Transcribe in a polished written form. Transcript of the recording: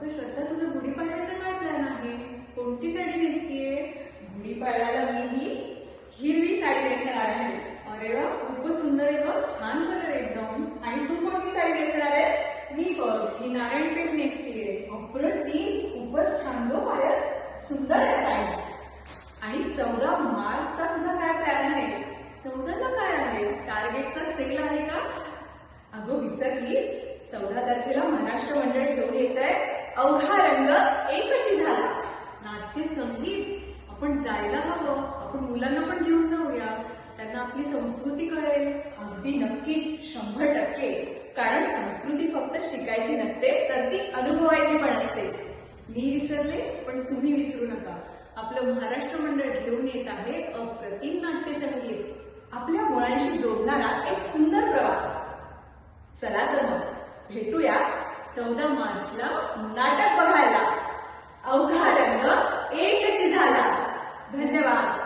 अगं श्रद्धा, तुझं गुढीपाडव्याचा काय प्लॅन आहे? कोणती साडी नेसतीये? गुढीपाडव्याला मी ही हिरवी साडी नेसणार आहे. अरे वा, खूपच सुंदर आहे ग, छान कलर एकदम. आणि तू कोणती साडी नेसणार आहेस? मी बघ, ही नारायणपेठ नेसतीये. अप्रतिम, खूपच छान गो पायल, सुंदर आहे साडी. आणि 14 मार्चचा तुझा काय प्लॅन आहे? 14ला काय आहे? टार्गेटचा सेल आहे का? अगं विसरलीस, 14 तारखेला महाराष्ट्र मंडळ घेऊन येत आहे अवघा रंग एकची झाला. नाट्य संगीत, आपण जायला हवं. आपण मुलांना पण घेऊन जाऊया, त्यांना आपली संस्कृती कळेल. अगदी नक्कीच, 100%. कारण संस्कृती फक्त शिकायची नसते, तर ती अनुभवायची पण असते. मी विसरले, पण तुम्ही विसरू नका. आपलं महाराष्ट्र मंडळ घेऊन येत आहे अप्रतिम नाट्य संगीत. आपल्या मुळांशी जोडणारा एक सुंदर प्रवास. चला तर मग भेटूया 14 मार्चला नाटक बघायला. अवघा रंग एकची झाला. धन्यवाद.